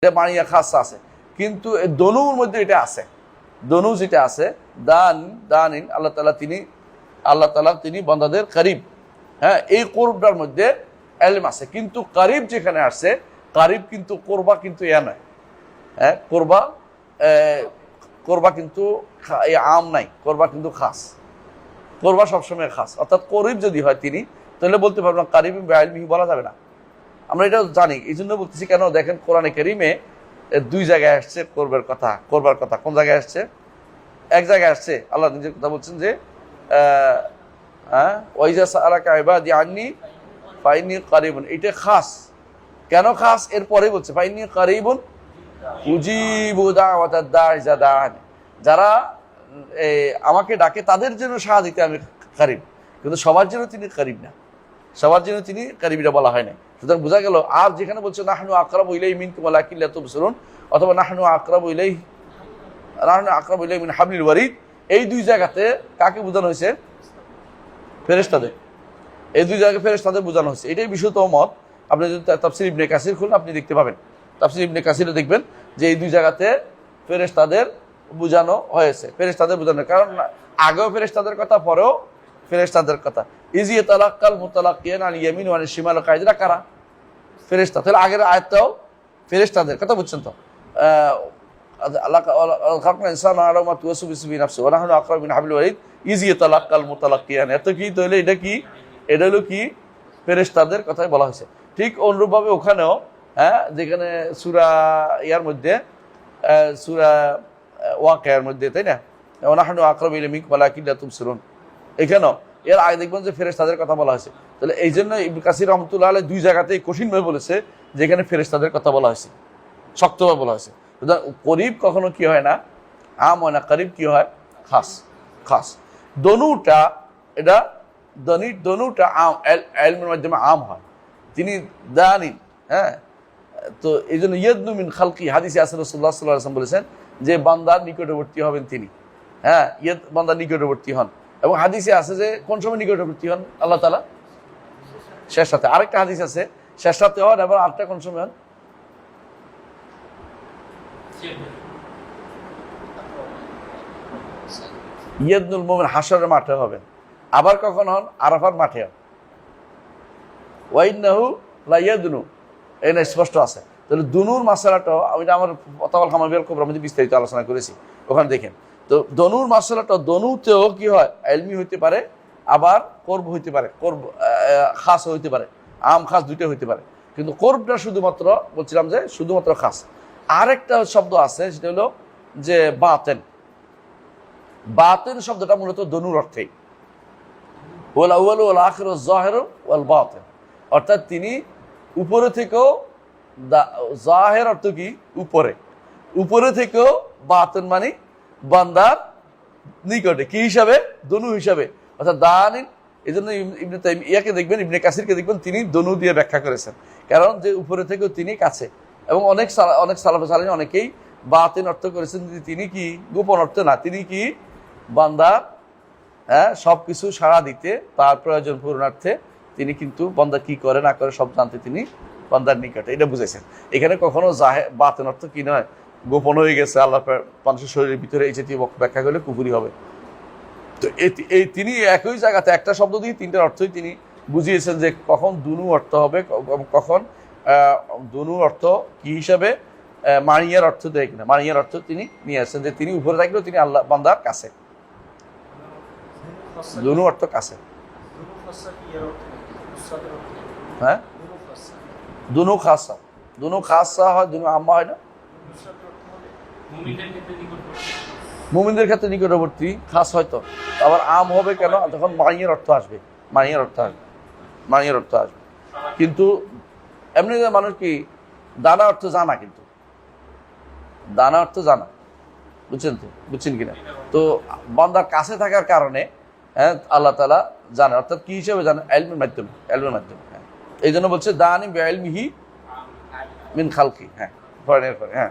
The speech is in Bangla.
এটা মানিয়া খাস আছে, কিন্তু দনুর মধ্যে এটা আছে। দনু যেটা আছে দানিন আল্লাহ তাআলা তিনি বান্দাদের করিব। হ্যাঁ, এই কোরবাটার মধ্যে এলম আছে, কিন্তু করিব যেখানে আসছে, করিব কিন্তু কোরবা কিন্তু ইয়া নয়। হ্যাঁ, কোরবা কিন্তু আম নাই, কোরবা কিন্তু খাস। কোরবা সবসময় খাস, অর্থাৎ করিব যদি হয় তিনি, তাহলে বলতে পারবেন কারিব বিইলমিহি বলা যাবে না। আমরা এটা জানি, এই জন্য বলতেছি। কেন দেখেন কোরআনে কারিমে দুই জায়গায় আসছে করবার কথা। কোন জায়গায় আসছে? এক জায়গায় আসছে আল্লাহ নিজের কথা বলছেন যে ওয়াইজা সাআলাকা ইবাদি আন্নী ফাইন্নী কারিবুন। এটা খাস। কেন খাস? এরপরে বলছে ফাইন্নী কারিবুন উজিবু দাওয়াতাদ দাঈ ইযা দাআন। যারা আমাকে ডাকে তাদের জন্য সাড়া দিতে আমি কারিব, কিন্তু সবার জন্য তিনি কারিব না, সবার জন্য তিনি কারিবটা বলা হয় না। সুতরাং বোঝা গেল। আর যেখানে বলছে নাহনু আকরাবু ইলাইহি মিনকুম ওয়ালাকিন লা তুবসিরুন, অথবা নাহনু আকরাবু ইলাইহি মিন হাবলিল ওয়ারিদ, এই দুই জায়গাতে কাকে বোঝানো হয়েছে? ফেরেশতাদের। এই দুই জায়গায় ফেরেশতাদের বোঝানো হয়েছে। এটাই বিশুদ্ধ মত। আপনি যদি তাফসীর ইবনে কাসির খুলুন, আপনি দেখতে পাবেন। তাফসীর ইবনে কাসিরে দেখবেন যে এই দুই জায়গাতে ফেরেশতাদের বোঝানো হয়েছে। ফেরেশতাদের বোঝানো, কারণ আগেও ফেরেশতাদের কথা, পরেও ফেরেশতাদের কথা। ইজি তালাক্কাল মুতালাক্কিয়ান আল ইয়ামিন ওয়া আল শিমাল কায়দা কারা? ফেরেশতা। তাহলে আগের আয়াতটাও ফেরেশতাদের কথা বুঝছেন তো? আল্লাহ খালকাল ইনসানা আলা মা তুওয়াসু বিহি নাফসু ওয়া নাহনু আকরাবু মিন হাবলিল ওয়ারিদ ইজি তালাক্কাল মুতালাক্কিয়ান। এত কি? তাহলে এটা কি? এটা হলো কি? ফেরেশতাদের কথাই বলা হয়েছে। ঠিক অনুরূপভাবে ওখানেও, হ্যাঁ, যেখানে সূরা ইয়ার মধ্যে, সূরা ওয়াকিয়ার মধ্যে, তাই না, ওয়া নাহনু আকরাবু ইলাইহি মিনকুম ওয়ালাকিন লা তুবসিরুন, এখানেও এর আগে দেখবেন যে ফেরেশতাদের কথা বলা হয়েছে। তাহলে এই জন্য ইবনে কাসির রাহমাতুল্লাহ আলাইহি দুই জায়গাতেই কঠিনভাবে বলেছে যেখানে ফেরেশতাদের কথা বলা হয়েছে, শক্তভাবে বলা হয়েছে। করিব কখনো কি হয় না? আম হয় না। করিব কি হয়? খাস। দনুটা, এটা দনুটা আম, এলমের মাধ্যমে আম হয়। তিনি দানিন। হ্যাঁ, তো এই জন্য ইয়াদনু মিন খালকি, হাদিসে আছে রাসূলুল্লাহ সাল্লাল্লাহু আলাইহি ওয়াসাল্লাম বলেছেন যে বান্দার নিকটবর্তী হবেন তিনি। হ্যাঁ, বান্দার নিকটবর্তী হন। এবং হাদিসে আছে যে কোন সময় নিকটবর্তী হন আল্লাহ তাআলা? শেষ রাতে। আরেকটা হাদিস আছে শেষ রাতে হন, এবং আরেকটা কোন সময় হন? ইয়াদনুল মুমিন হাশরের মাঠে হবেন। আবার কখন হন? আরাফার মাঠে হন। ওয়াইন্নাহু লা ইয়াদনু, এই না স্পষ্ট আছে। তাহলে দুনুর মাসালাটাও আমি আমার ফতাওয়াল কামাবিয়াল কুবরার মধ্যে বিস্তারিত আলোচনা করেছি, ওখানে দেখেন। তো দনুর মাসালাটা, দনুতেও কি হয়? ইলমি হইতে পারে, আবার করব হইতে পারে, করব খাস হইতে পারে, আম খাস দুইটা হইতে পারে। কিন্তু করবটা শুধুমাত্র বলছিলাম যে শুধুমাত্র খাস। আরেকটা শব্দ আছে, সেটা হলো যে বাতেন। বাতেন শব্দটা মূলত দনুর অর্থেই। ওয়াল আউয়ালু ওয়াল আখিরু ওয়াল যাহিরু ওয়াল বাতিন, অর্থাৎ তিনি উপরে থেকেও, জাহের অর্থ কি? উপরে থেকেও, বাতেন মানে বান্দার নিকটে, কি হিসাবে? দনু হিসাবে, অর্থাৎ দানিন। এই জন্য ইবনে তাইমিয়াকে দেখবেন, ইবনে কাসিরকে দেখবেন, তিনি দনু দিয়ে ব্যাখ্যা করেছেন। কারণ যে উপরে থেকেও তিনি কাছে। এবং অনেক সালাফে সালেহিন অনেকেই বাতিন অর্থ করেছেন যে তিনি কি? গোপন অর্থ না, তিনি কি? বান্দার, হ্যাঁ, সবকিছু সাড়া দিতে, তার প্রয়োজন পূরণার্থে তিনি কিন্তু বান্দা কি করে না করে সব জানতে তিনি বান্দার নিকটে, এটা বুঝেছেন। এখানে কখনো বাতিন অর্থ কি নয়, গোপন হয়ে গেছে আল্লাহ মানুষের শরীরের ভিতরে, এই জাতীয় ব্যাখ্যা করলে কুফরি হবে। তো এই তিনি একই জায়গাতে একটা শব্দ দিয়ে তিনটার অর্থই তিনি বুঝিয়েছেন যে কখন দুনু অর্থ হবে, কখন দুনু অর্থ কি হিসাবে, মানিয়ার অর্থ দেয় কিনা। মানিয়ার অর্থ তিনি নিয়ে আসছেন যে তিনি উপরে থাকলেও তিনি আল্লাহ বান্দার কাছে। দুনু অর্থ কাছে। হ্যাঁ, দুনু খাসা। দুনু খাসা হয়, দুনু আম্মা হয় না। মুমিনদের ক্ষেত্রে নিকটবর্তী, খাস হয়তো। আবার আম হবে কেন? তখন মানিয়ার অর্থ আসবে। মানিয়ার অর্থ আসবে। কিন্তু এমনি মানুষ কি দানা অর্থ জানা, কিন্তু দানা অর্থ জানা, বুঝছেন কিনা? তো বান্দার কাছে থাকার কারণে, হ্যাঁ, আল্লাহ তাআলা জানেন, অর্থাৎ কি হিসেবে জানেন? ইলমের মাধ্যমে। হ্যাঁ, এই জন্য বলছে দানি বিইলমিহি মিন খালকি। হ্যাঁ, পরে। হ্যাঁ।